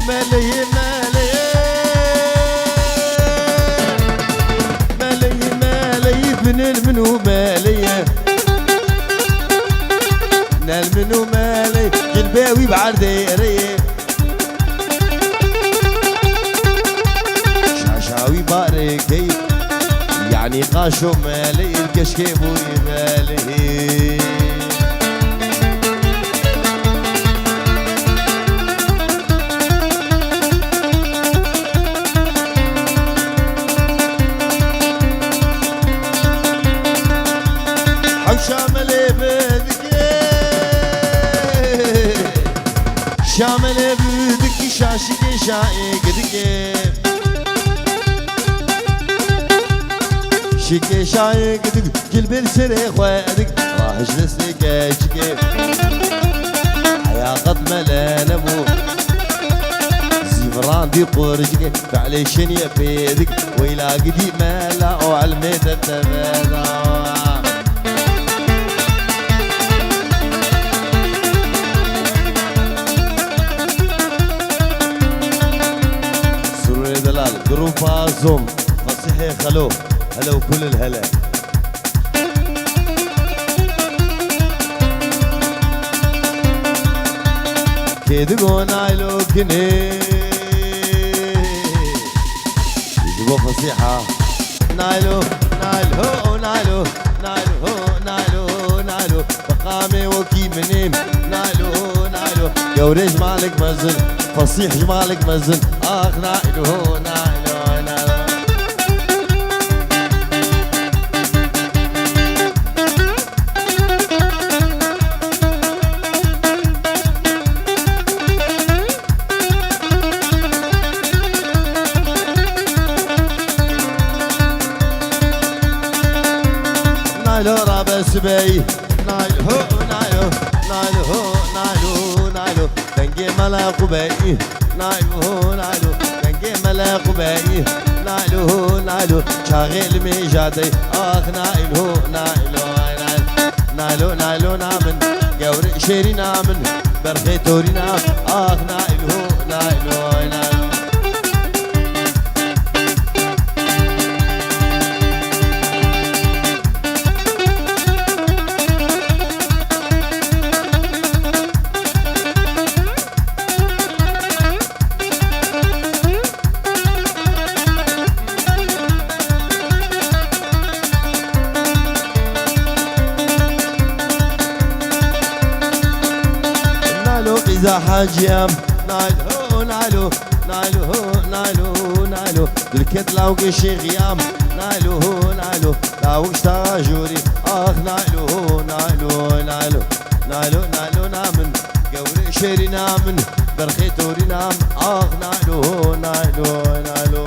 مالي مالي مالي مالي بنال منو مالي نال منو مالي جلباوي بعرديري شاشاوي باركي يعني قاشو مالي الكشكي بوي مالي شامل بدك شامل بدك شاشك شايق دك شك شايق دك جلب سري خوادك راح اجلس لك اشكي حيا قد ملان ابو زيفران دي قرجك فعلي شنيا بيدك ويلا قدي مالا وعلميت التمالا جروب زوم فصيحي خلو هلا وكل الهلا كيدقو نايلو كني يدقو فصيحة نايلو نايلو نايلو نايلو نايلو نايلو بقامي وكي منيم نايلو نايلو قوري جمالك مزن فصيح جمالك مزن اخ نايلو نايلو نايلو رابس بي نايلو نايلو نايلو نايلو نايلو دنجي ملاقو بي نايلو نايلو دنجي ملاقو بي نايلو نايلو شاغل ميجادي اخ نايلو نايلو نايلو نايلو نامن قوري شيري نامن برخي توري نام اخ نايلو نايلو نايلو إذا حاجيام نايلو نايلو نايلو نايلو نايلو دلكت لاوك شي غيام نايلو نايلو لاوك تاجوري اخ نايلو نايلو نايلو نايلو نايلو نامن قوري شيري نامن برخي توري نام اخ نايلو نايلو نايلو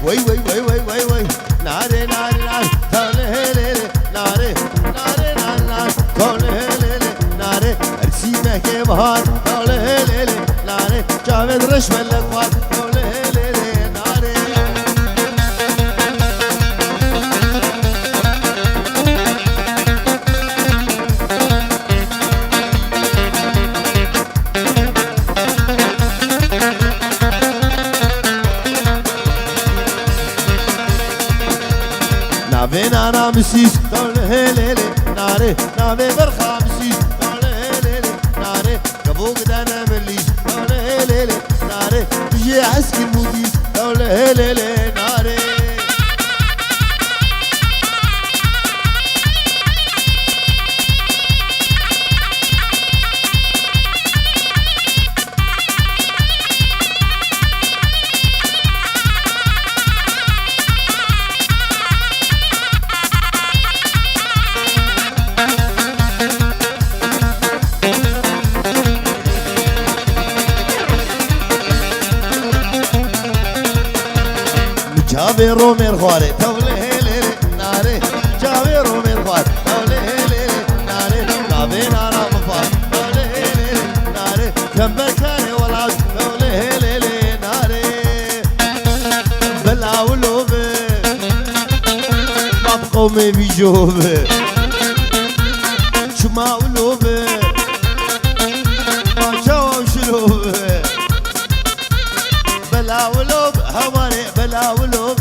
وي وي وي وي وي وي ناري ناري ناري كون هيلي ناري ناري ناري ناري كون هيلي ناري ارسينا كبهار كون هيلي ناري جاوز رش ملكوار كون هيلي ناري نافي نانا مسيس كون هيلي ناري نافي برخا مسيس كون هيلي ناري كبوك دانا مليس كون هيلي ناري بيجي عسكي الموديس كون هيلي ناري جابر رومير خواري تولي هيلي ناري جابر رومير خواري تولي هيلي ناري قابين أنا مفار تولي هيلي ناري كمبر كاري والعود تولي هيلي ناري بلا ولوبي باب قومي بيجوبي شما ولوبي ما شاو شلوبي بلا ولوب هواري بلا ولوب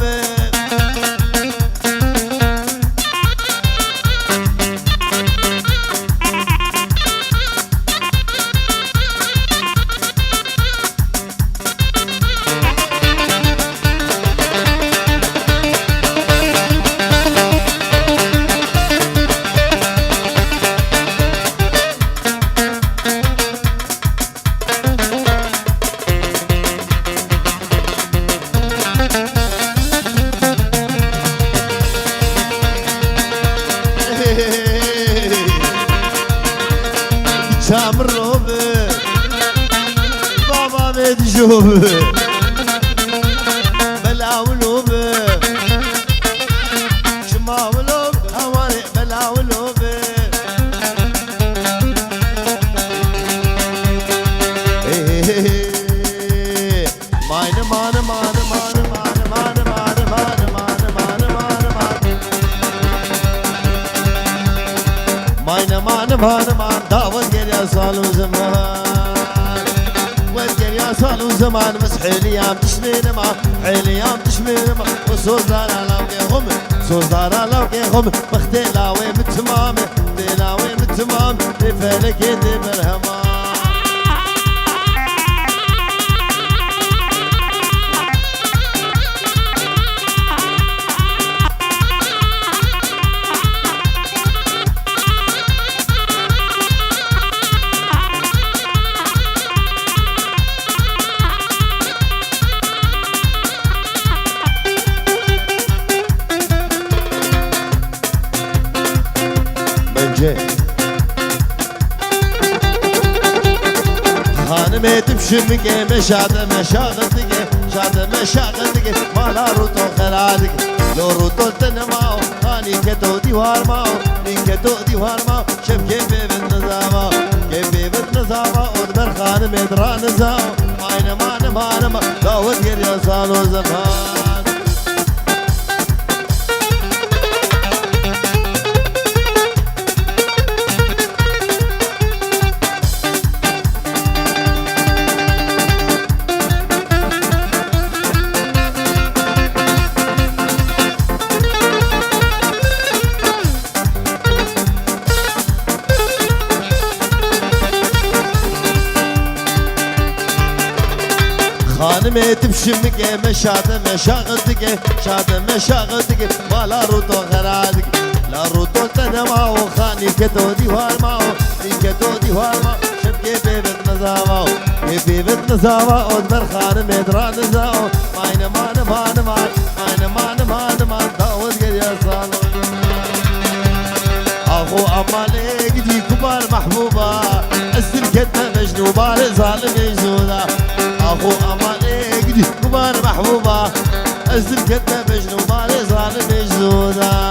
شام الروب بابا بيد جوب بلا ولوب شما ولوب هواري بلا ولوب ماين مان مان مان مان مان مان مان مان مان مان مان مان مان دعوت يا صالو زمان وذكر يا صالو زمان بس حيليام تشمين ما حيليام تشمين ما وصوزار على وجههم صوزار على وجههم مختلاوي بالتمام مختلاوي بالتمام لفلك يدي برهما خانمي تبشمك مشاده مشاغلتك شاده مشاغلتك مالا روتو خرادك لو روتو تنماو خاني كتو ديوار ماو كتو ديوار ماو شب كيفي بالنظامة كيفي بالنظامة ودبر خانمي درا نزاو ماينا مانا مانا ما داود غير يا صالو زمان خانمي تبشمك مشاده مشاغلتك شاده مشاغلتك ولا روتو غرادك لا روتو تنماو خاني كتو ديوار ماو كتو ديوار ماو شب كيفي بالنظامو كيفي بالنظامو ودبر خانمي درا نزاو ماينا مان مان مان ماينا مان مان مان داود قد يا صالو اخو امالي قدي كبار محبوبه السلكتنا مجنوبه لظالم يزودا اخو امالي قدي كبار محبوبه السلكتنا مجنوبه لظالم يزودا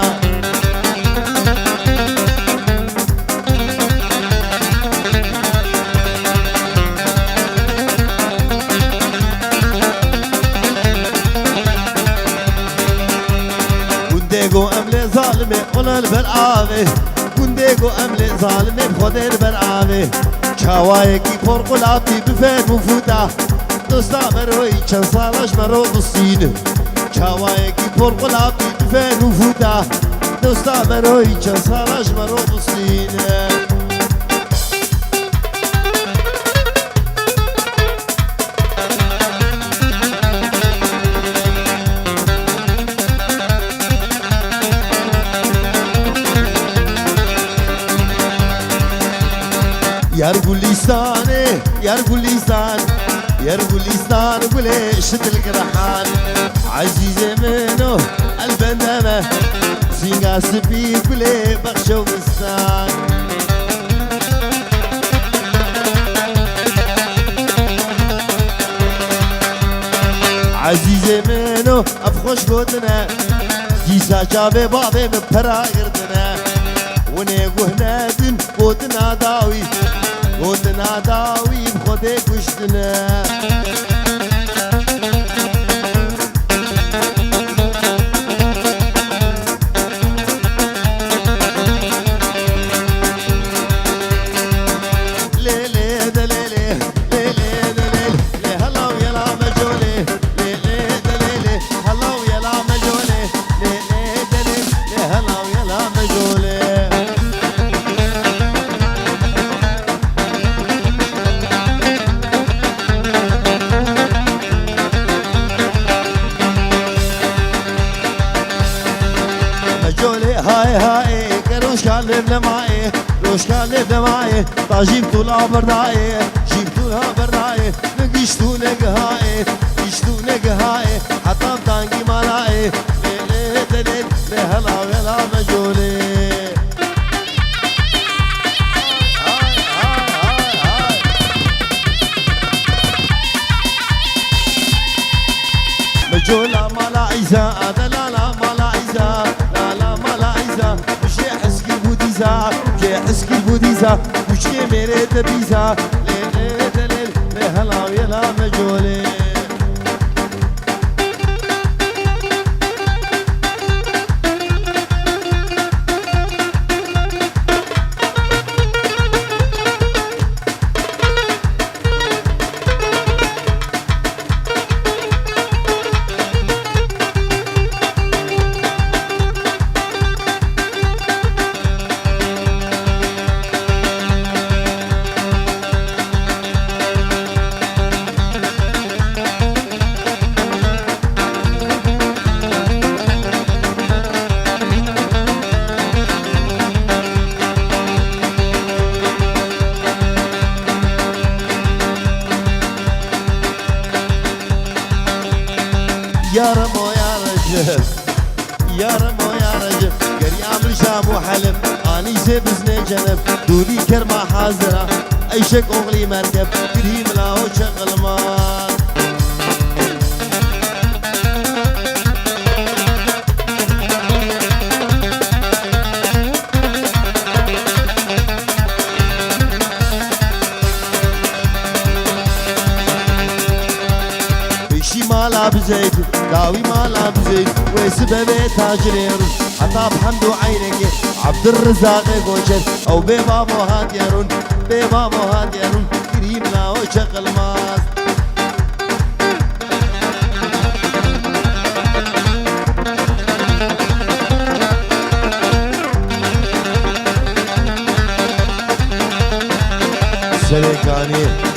كنديقو املي ظالمي قول البرعامي كنديقو املي ظالمي بخود البرعامي شوايكي فرق العبدي بفين وفوتا دوستا مروي چند سالش مرو بسين شوايكي فرق العبدي بفين وفوتا دوستا مروي چند سالش مرو بسين يرقليستاني يرقليستان يرقليستان قولي شد القرحان عزيزي منو البندمة سينغا سبي قولي بخشو مستان عزيزي منو خوش گوتنه دیسا جاوه بابه بپرا گردنه ونه گوهنه دن گوتنا داوی بخوده کشتنه جيب طول برداي جيب طول برداي نقشتو نقهاي قشتو نقهاي حتى بطانقي مالاي ليلي دليل لهلا ويلا مجولي مجولا مالا عيسى دلالا مالا عيسى لالا مالا عيسى مش يحس كالبوديزا مش يحس كالبوديزا وشي ميري تبيزا ليلي دليل لهلا ويلا مجولي يا رمو يا رجل يا رمو يا رجل قري عمل شام وحلم اني سبزني جنب دولي كرمه حاضره اي شك اغلي مركب كريم لا وشغل مال مالا بزيت داوي مالا بزيت ويسبب تاجرين حتى بحمد عينك عبد الرزاق قوشت او بيبا موهات يرون بيبا موهات يرون كريم لا وشغل ماس سريكاني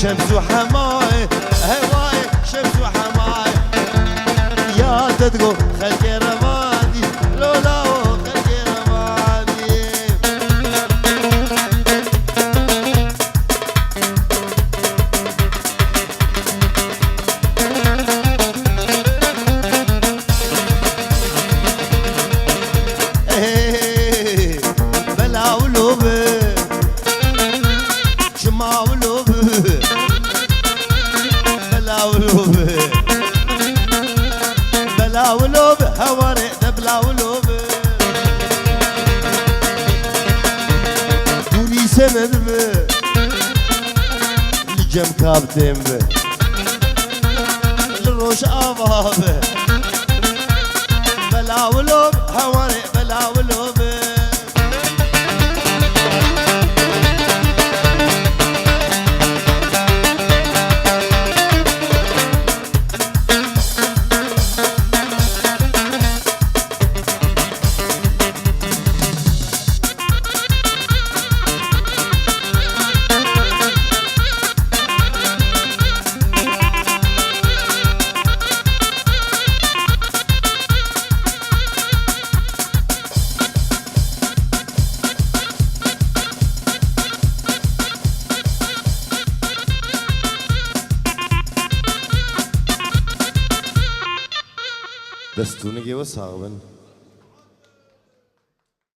شمس وحماي هواي شمس وحماي يا تدقو خلق رمادي لولا خلق رمادي بلا ولوبه شما ولوبه بلا ولوب هواري بلا ولوب دوني سند لجم كابتن للروش آباب ولوب هواري بلا ولوب دستونگی و صاحبن